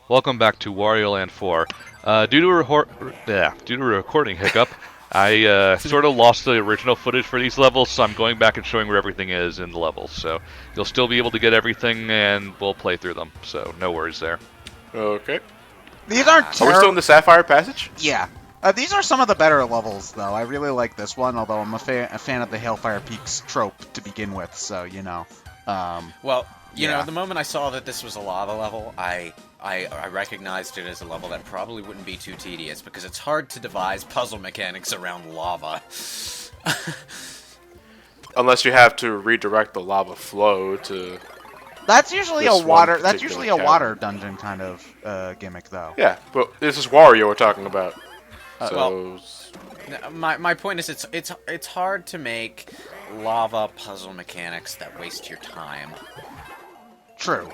Welcome back to Wario Land 4. Due to a recording hiccup, I sort of lost the original footage for these levels, so I'm going back and showing where everything is in the levels. So you'll still be able to get everything, and we'll play through them. So no worries there. Okay. These aren't Are we terrible. still in the Sapphire Passage? Yeah. These are some of the better levels, though. I really like this one, although I'm a fan of the Hailfire Peaks trope to begin with, so, you know. Well, you Yeah. know, the moment I saw that this was a lava level, I recognized it as a level that probably wouldn't be too tedious, because it's hard to devise puzzle mechanics around lava. Unless you have to redirect the lava flow to... That's usually This a one water. That's particular usually a cavern. water dungeon kind of gimmick, though. Yeah, but this is Wario we're talking about. So... My point is, it's hard to make lava puzzle mechanics that waste your time. True.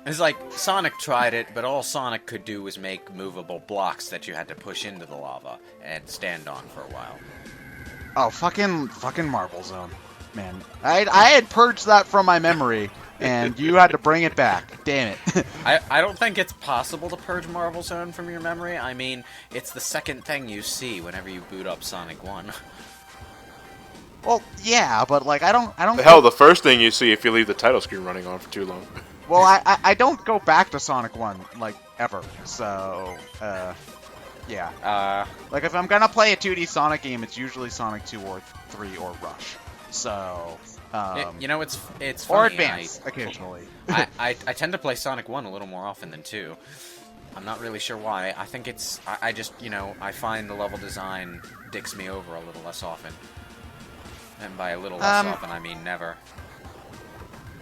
It's like, Sonic tried it, but all Sonic could do was make movable blocks that you had to push into the lava and stand on for a while. Oh, fucking Marble Zone, man. I had purged that from my memory, and you had to bring it back. Damn it. I don't think it's possible to purge Marble Zone from your memory. I mean, it's the second thing you see whenever you boot up Sonic 1. Well, yeah, but like I don't. Hell, the first thing you see if you leave the title screen running on for too long. Well, I don't go back to Sonic 1 like ever. So, yeah. Like if I'm gonna play a 2D Sonic game, it's usually Sonic 2 or 3 or Rush. So, You know, it's funny. or Advance occasionally. I tend to play Sonic 1 a little more often than 2. I'm not really sure why. I think it's... I just, you know, I find the level design dicks me over a little less often. And by a little less often, I mean never.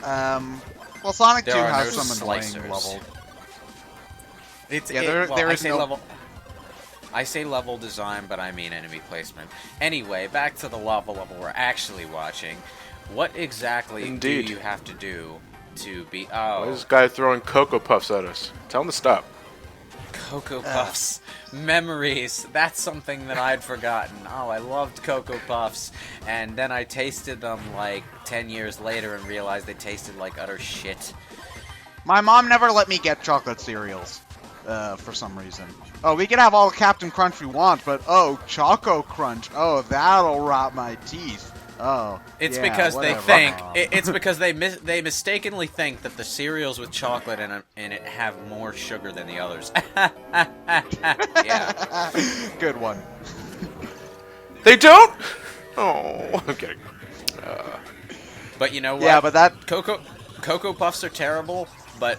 Well, Sonic 2 There are has no some annoying slicers. level. It's, Yeah, there is no... I say level design, but I mean enemy placement. Anyway, back to the lava level we're actually watching. What exactly Indeed. do you have to do to be... Why is Oh, this guy throwing Cocoa Puffs at us? Tell him to stop. Cocoa Puffs. Memories. That's something that I'd forgotten. Oh, I loved Cocoa Puffs. And then I tasted them like 10 years later and realized they tasted like utter shit. My mom never let me get chocolate cereals, for some reason. Oh, we can have all the Captain Crunch we want, but oh, Choco Crunch. Oh, that'll rot my teeth. Oh, It's yeah, because whatever. they think it's because they mistakenly think that the cereals with chocolate in it have more sugar than the others. Yeah. Good one. They don't? Oh, I'm kidding. But you know what? Yeah, but that... Cocoa Puffs are terrible, but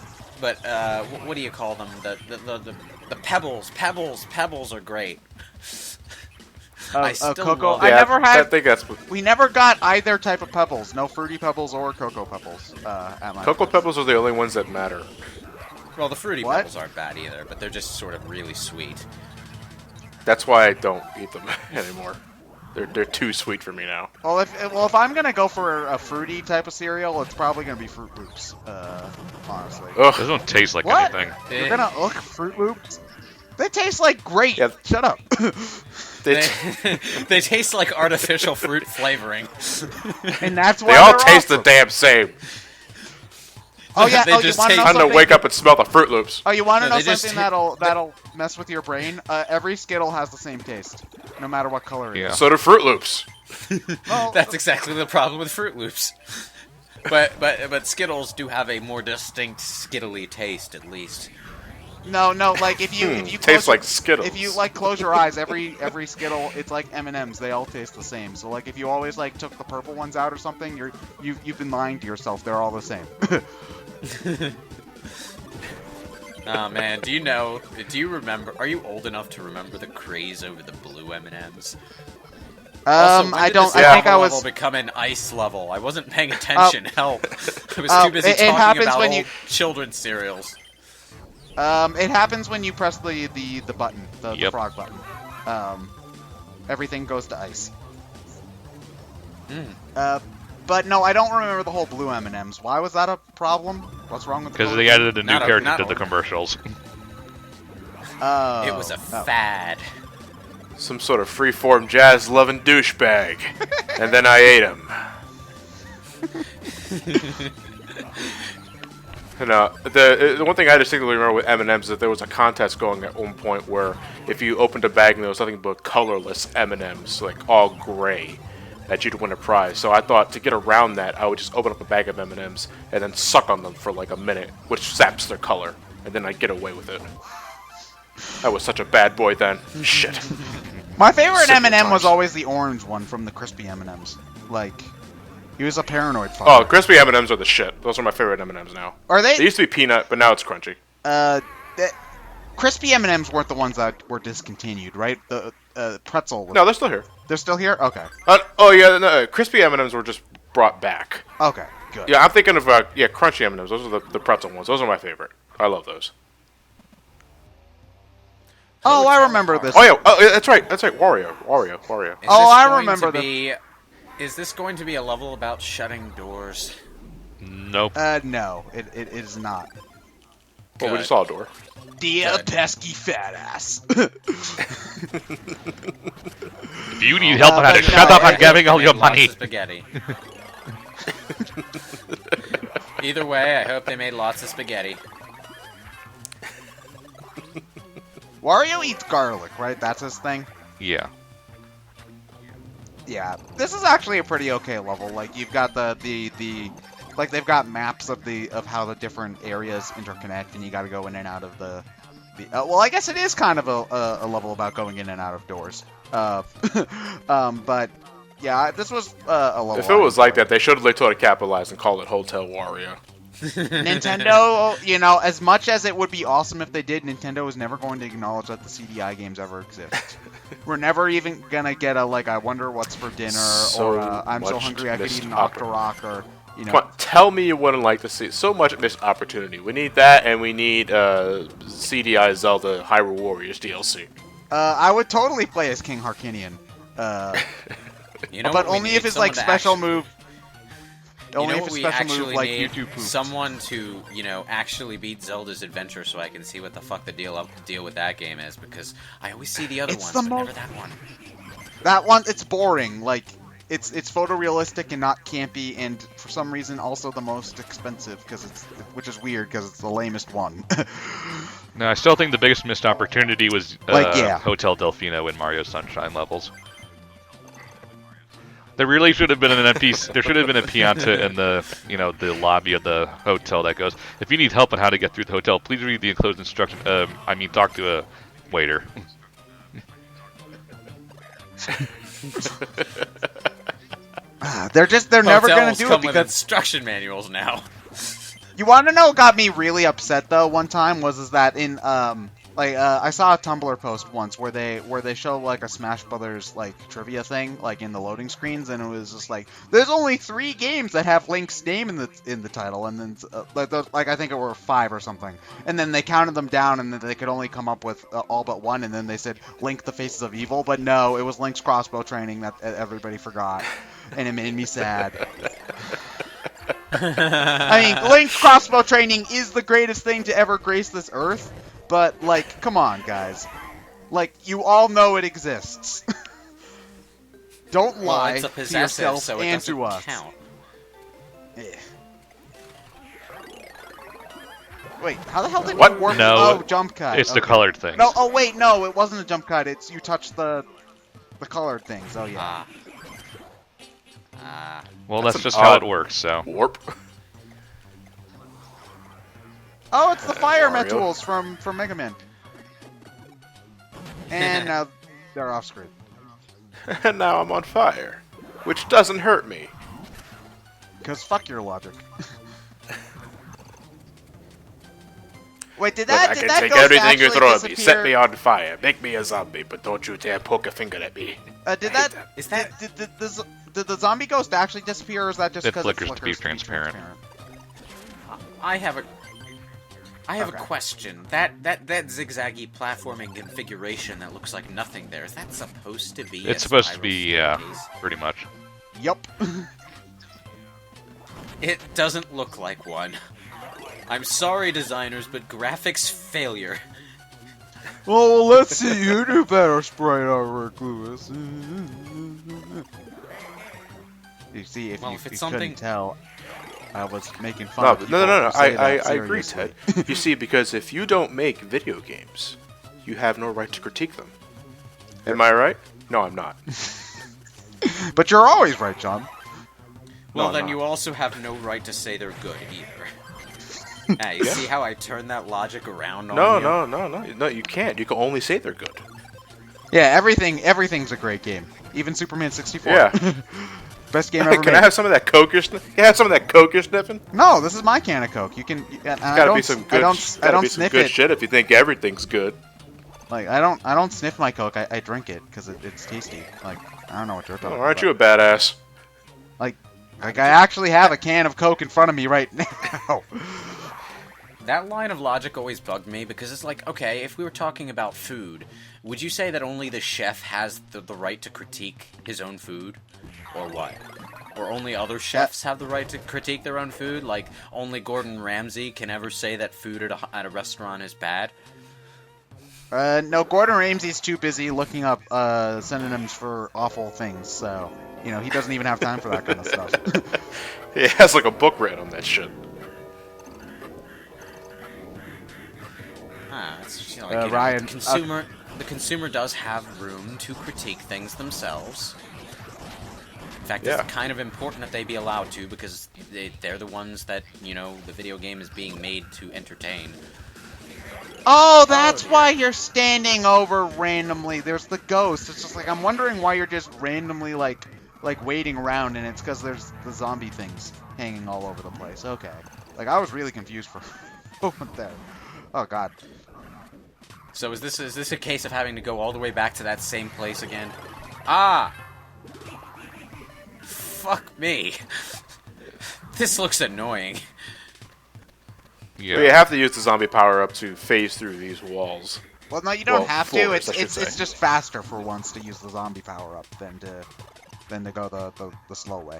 what do you call them? The pebbles are great. I still Cocoa... love I Yeah, never had... I think that's... We never got either type of Pebbles. No Fruity Pebbles or Cocoa Pebbles at my Cocoa place. Pebbles are the only ones that matter. Well, the Fruity What? Pebbles aren't bad either, but they're just sort of really sweet. That's why I don't eat them anymore. They're too sweet for me now. Well, if I'm gonna go for a fruity type of cereal, it's probably gonna be Fruit Loops. Honestly. Those Ugh. don't taste like What? anything. You're gonna Fruit Loops? They taste like grape. Yeah. Shut up. They, They taste like artificial fruit flavoring. And that's why they all they're taste the awesome. damn same. Oh yeah. They Oh, you just want to taste- know Time to something? wake up and smell the Fruit Loops. Oh, you want to No, know they just something ta- that'll mess with your brain? Every Skittle has the same taste, no matter what color it Yeah. is. So do Fruit Loops. Well, That's exactly the problem with Fruit Loops. But Skittles do have a more distinct Skittly taste, at least. no, like if you Tastes close like your- Skittles. If you like close your eyes, every Skittle, it's like M&Ms. They all taste the same. So like if you always like took the purple ones out or something, you've been lying to yourself. They're all the same. Oh man, do you remember, are you old enough to remember the craze over the blue M&Ms? Also, when I did don't. this I think lava I level was. become an ice level? I wasn't paying attention. Help! I was too busy it talking happens about when old you- children's cereals. It happens when you press the button, the Yep. frog button. Everything goes to ice. But no, I don't remember the whole blue M&Ms. Why was that a problem? What's wrong with the Because color? they added a new Not a- character not to the a- commercials. Oh, It was a oh. fad. Some sort of freeform jazz-loving douchebag. And then I ate him. No, the one thing I distinctly remember with M&Ms is that there was a contest going at one point where if you opened a bag and there was nothing but colorless M&Ms, like all gray, that you'd win a prize. So I thought to get around that, I would just open up a bag of M&Ms and then suck on them for like a minute, which saps their color, and then I'd get away with it. I was such a bad boy then. Shit. My favorite Simple M&M was times. always the orange one from the crispy M&Ms. Like, he was a paranoid Oh, father. crispy M&Ms are the shit. Those are my favorite M&Ms now. Are They they? used to be peanut, but now it's crunchy. Crispy M&Ms weren't the ones that were discontinued, right? The pretzel. No, they're still here. They're still here. Okay. Oh yeah, no, crispy M&Ms were just brought back. Okay. Good. Yeah, I'm thinking of crunchy M&Ms. Those are the pretzel ones. Those are my favorite. I love those. Oh, I remember this. Oh yeah, that's right. Wario. Is Oh, this I going remember to be, Is this going to be a level about shutting doors? Nope. No, it is not. Well, we Good. just saw a door. Dear Good. pesky fat ass. If you need help on how to but shut no, up, I'm it- giving all Made your lots money. of spaghetti. Either way, I hope they made lots of spaghetti. Wario eats garlic, right? That's his thing. Yeah. Yeah, this is actually a pretty okay level. Like you've got the like they've got maps of how the different areas interconnect, and you got to go in and out of the. Well, I guess it is kind of a level about going in and out of doors. But yeah, this was a level. If it was like that, they should have totally capitalized and called it Hotel Wario. Nintendo, you know, as much as it would be awesome if they did, Nintendo is never going to acknowledge that the CDI games ever exist. We're never even gonna get a like, I wonder what's for dinner, So or I'm so much hungry I could missed eat an Octorok, or you know. Come on, tell me you wouldn't like to see so much missed opportunity. We need that, and we need CDI Zelda Hyrule Warriors DLC. I would totally play as King Harkinian, You know but what we only need? if his Someone like to special actually- move. You Only know if what his we special move actually like need? YouTube poops. Someone to, actually beat Zelda's Adventure so I can see what the fuck the deal with that game is, because I always see the other It's ones, the but most- never that one. That one, it's boring. Like, it's photorealistic and not campy, and for some reason also the most expensive, which is weird because it's the lamest one. No, I still think the biggest missed opportunity was Hotel Delfino in Mario Sunshine levels. There really should have been an NPC. There should have been a Pianta in the the lobby of the hotel that goes, if you need help on how to get through the hotel, please read the enclosed instruction. Talk to a waiter. They're never gonna Hotels do come it with because instruction manuals now. you want to know what got me really upset though one time was that in I saw a Tumblr post once where they show like a Smash Brothers like trivia thing like in the loading screens, and it was just like there's only 3 games that have Link's name in the title, and then I think it were 5 or something, and then they counted them down and then they could only come up with all but one, and then they said Link: The Faces of Evil, but no, it was Link's crossbow training that everybody forgot, and it made me sad. I mean, Link's crossbow training is the greatest thing to ever grace this earth, but, like, come on, guys. Like, you all know it exists. Don't Well, lie it's a to possessive, yourself so it and doesn't to us. count. Eh. Wait, how the hell did What? you work? No, Oh, jump cut. It's the Okay. colored things. No, oh wait, no, it wasn't a jump cut. It's you touched the colored things. Oh yeah. Well, That's that's an just how odd- it works. So Warp. Oh, it's the fire Mario. tools from Mega Man. And now they're off screen. And now I'm on fire, which doesn't hurt me. Cause fuck your logic. Wait, did Look, that I did can that take ghost everything you actually throw at me. disappear? Set me on fire. Make me a zombie, but don't you dare poke a finger at me. Did I hate that? Is that- Did the zombie ghost actually disappear, or is that just It because flickers to be transparent. I have a Okay. question. That zigzaggy platforming configuration that looks like nothing there, is that supposed to be it's a supposed to spiral be, staircase? pretty much. Yup. It doesn't look like one. I'm sorry, designers, but graphics failure. Well, let's see. You do better, Sprite Artwork, Lewis. You see, if Well, you, if it's you something- couldn't tell, I was making fun of people No. who say that I agree, seriously. Ted. You see, because if you don't make video games, you have no right to critique them. Am I right? No, I'm not. But you're always right, John. Well, I'm then not. you also have no right to say they're good either. You see how I turned that logic around on you? No, you can't. You can only say they're good. Yeah, everything's a great game. Even Superman 64. Yeah. Best game ever Can made. I have some of that Coke you're sniffing? Can I have some of that Coke you're sniffing? No, this is my can of Coke. You can. And I Gotta don't. be some I good. don't. I Gotta don't be some sniff good it. shit if you think everything's good. Like I don't sniff my Coke. I drink it because it's tasty. Like I don't know what you're talking Oh, about. aren't you a badass? Like I actually have a can of Coke in front of me right now. That line of logic always bugged me because it's like, okay, if we were talking about food, would you say that only the chef has the right to critique his own food? Or what? Or only other chefs have the right to critique their own food? Like, only Gordon Ramsay can ever say that food at a restaurant is bad? No, Gordon Ramsay's too busy looking up synonyms for awful things, so he doesn't even have time for that kind of stuff. He has like a book read on that shit. It's just, like, Ryan, the consumer does have room to critique things themselves. In fact, Yeah. it's kind of important that they be allowed to because they're the ones that, the video game is being made to entertain. Oh, that's why you're standing over randomly. There's the ghost. It's just like I'm wondering why you're just randomly like waiting around, and it's because there's the zombie things hanging all over the place. Okay, like I was really confused for a moment there. Oh God. So is this a case of having to go all the way back to that same place again? Ah! Fuck me. This looks annoying. Yeah. But you have to use the zombie power up to phase through these walls. Well, no, you don't Well, have floors, to. I should It's say. just faster for once to use the zombie power up than to go the slow way.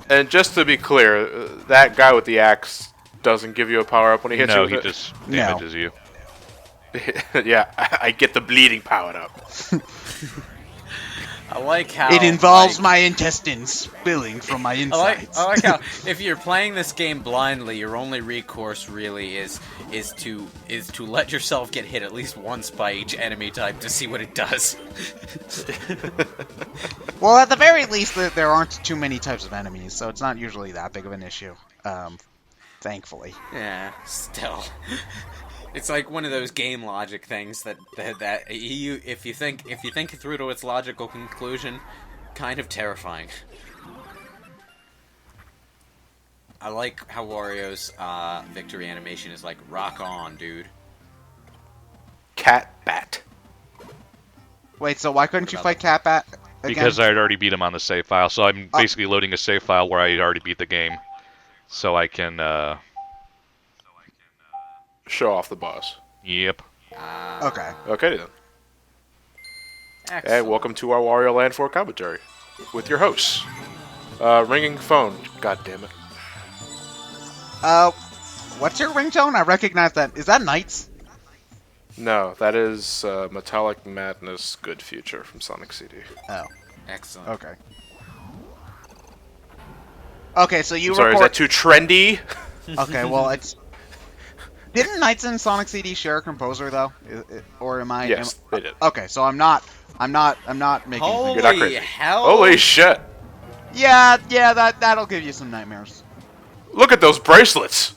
And just to be clear, that guy with the axe doesn't give you a power up when he hits you No, with he it. just No. damages you. Yeah, I get the bleeding powered up. I like how It involves like, my intestines spilling from my insides. I like how if you're playing this game blindly, your only recourse really is to let yourself get hit at least once by each enemy type to see what it does. Well, at the very least, there aren't too many types of enemies, so it's not usually that big of an issue. Thankfully. Yeah, still. It's like one of those game logic things that if you think through to its logical conclusion, kind of terrifying. I like how Wario's victory animation is like rock on, dude. Cat bat. Wait, so why couldn't you about fight Catbat again? Because I had already beat him on the save file, so I'm basically loading a save file where I had already beat the game, so I can. Show off the boss. Yep. Okay. Okay then. Excellent. Hey, welcome to our Wario Land 4 commentary with your hosts. Ringing phone. God damn it. What's your ringtone? I recognize that. Is that Knights? No, that is Metallic Madness Good Future from Sonic CD. Oh, Excellent. okay. Okay, so you Sorry, is record... that too trendy? Okay, well, it's... Didn't Knights and Sonic CD share a composer, though? Or am I... Yes, they did. Okay, so I'm not making... Holy not crazy. hell! Holy shit! Yeah, that'll give you some nightmares. Look at those bracelets!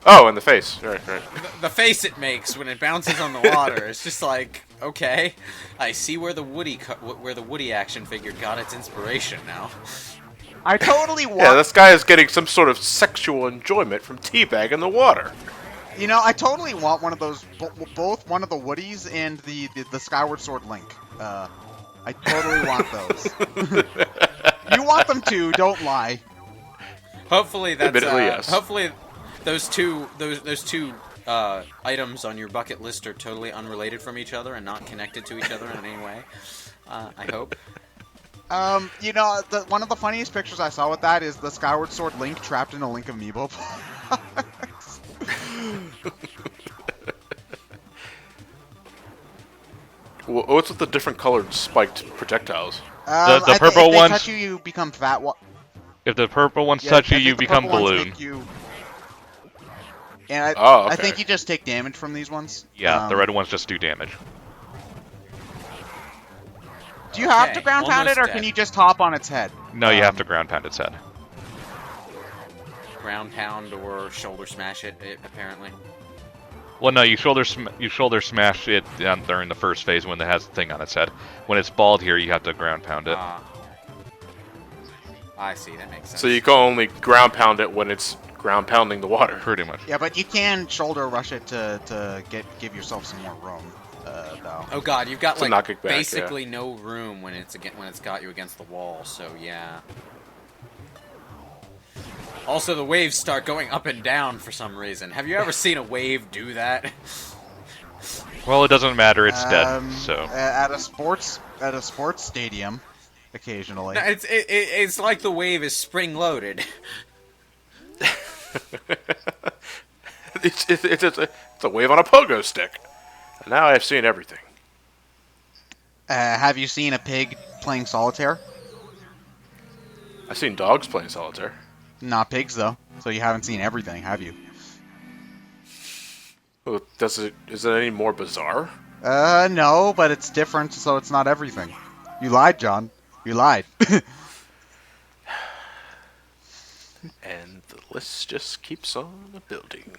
Oh, in the face. Right. The face it makes when it bounces on the water, it's just like, okay, I see where the Woody action figure got its inspiration now. I totally want... Yeah, this guy is getting some sort of sexual enjoyment from teabag in the water. You know, I totally want one of those, both one of the Woodies and the Skyward Sword Link. I totally want those. You want them too, don't lie. Hopefully that's Admittedly, yes. hopefully those two items on your bucket list are totally unrelated from each other and not connected to each other in any way. I hope. You know, one of the funniest pictures I saw with that is the Skyward Sword Link trapped in a Link amiibo box. What's with the different colored spiked projectiles? The purple if they ones- touch you, you become fat. If the purple ones Yeah, touch I you, you think the become purple ones blue. make you- And Oh, I okay. think you just take damage from these ones. Yeah, the red ones just do damage. Do you have Okay, to ground pound it, almost or can dead. you just hop on its head? No, you have to ground pound its head. Ground pound or shoulder smash it apparently. Well, no, you shoulder smash it during the first phase when it has the thing on its head. When it's bald here, you have to ground pound it. I see, that makes sense. So you can only ground pound it when it's ground pounding the water. Pretty much. Yeah, but you can shoulder rush it to give yourself some more room, though. Oh god, you've got To knock like it back, basically no room when it's got you against the wall. So yeah. Also, the waves start going up and down for some reason. Have you ever seen a wave do that? Well, it doesn't matter. It's dead. So At a sports stadium, occasionally. No, it's like the wave is spring loaded. It's a wave on a pogo stick. And now I've seen everything. Have you seen a pig playing solitaire? I've seen dogs playing solitaire. Not pigs, though. So you haven't seen everything, have you? Well, is it any more bizarre? No, but it's different, so it's not everything. You lied, John. You lied. And the list just keeps on building.